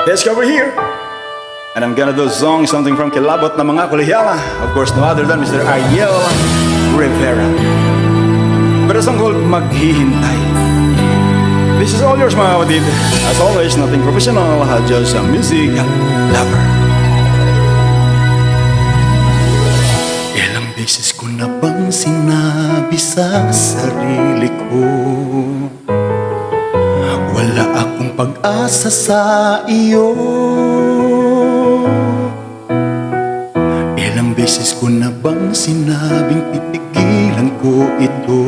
Let's go over here. And I'm gonna do a song, something from Kilabot na mga Kolehiyala. Of course, no other than Mr. Ariel Rivera. But a song called Maghihintay. This is all yours, mga kapatid. As always, nothing professional, just a music lover. Ilang beses ko na bang sinabi sa sarili ko, wala akong pag-asa sa iyo. Ilang beses ko na bang sinabing titigilan ko ito,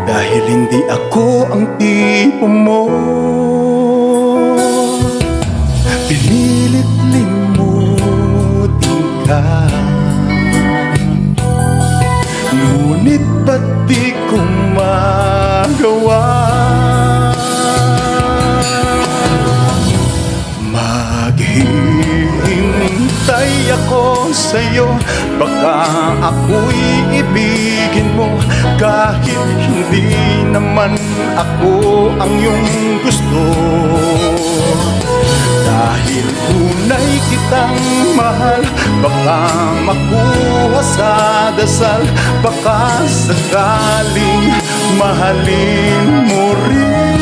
dahil hindi ako ang tipo mo. Pinilit limutin ka, ngunit ba't di ko magawa? Maghihintay ako sa'yo, baka ako'y ibigin mo, kahit hindi naman ako ang iyong gusto. Dahil tunay kitang mahal, baka makuha sa dasal, baka sakaling mahalin mo rin.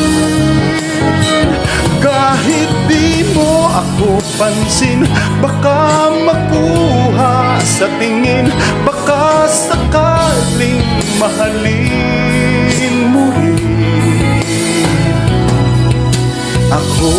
Kahit di mo ako pansin, baka makuha sa tingin, baka sakaling mahalin mo rin ako.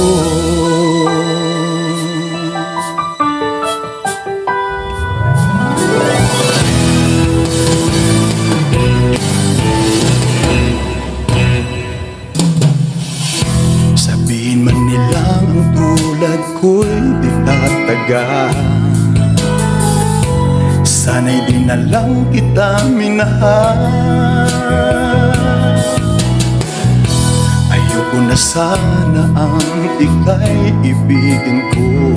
Sabihin man nilang ang tulad ko'y di tataga, sana'y di na lang kita minahal. Ayoko na sana ang ika'y ibigin ko,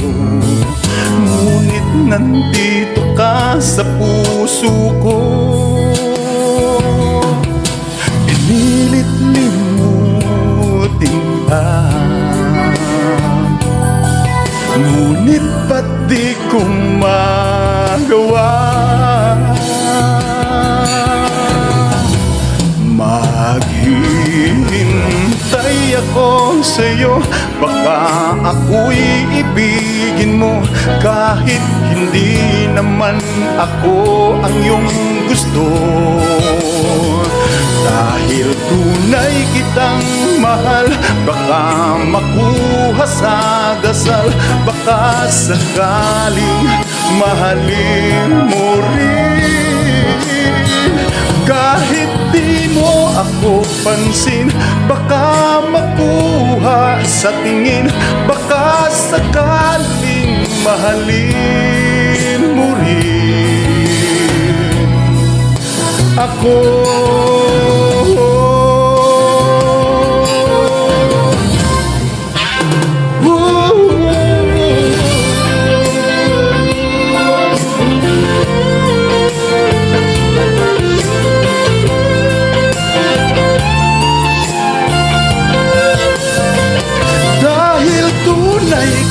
ngunit nandito ka sa puso ko. Pinilit limutin ka, ngunit ba't di ko magawa? Maghihintay ako sa'yo, baka ako'y ibigin mo, kahit hindi naman ako ang iyong gusto. Dahil tunay kitang mahal, baka makuha sa dasal, baka sakaling mahalin mo rin. Kahit di mo ako pansin, baka makuha sa tingin, baka sakaling mahalin mo rin ako.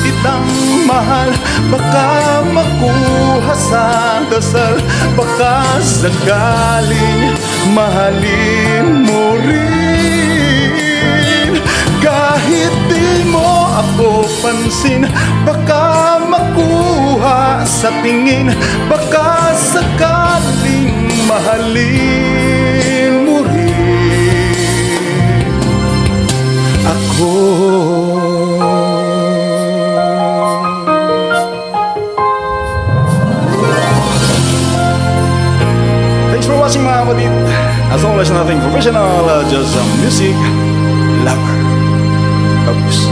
Kitang mahal, baka makuha sa dasal, baka sakaling mahalin mo rin. Kahit di mo ako pansin, baka makuha sa tingin, baka sakaling mahalin mo rin ako. Watching mga kapatid, as always, nothing professional, just a music lover. Focus.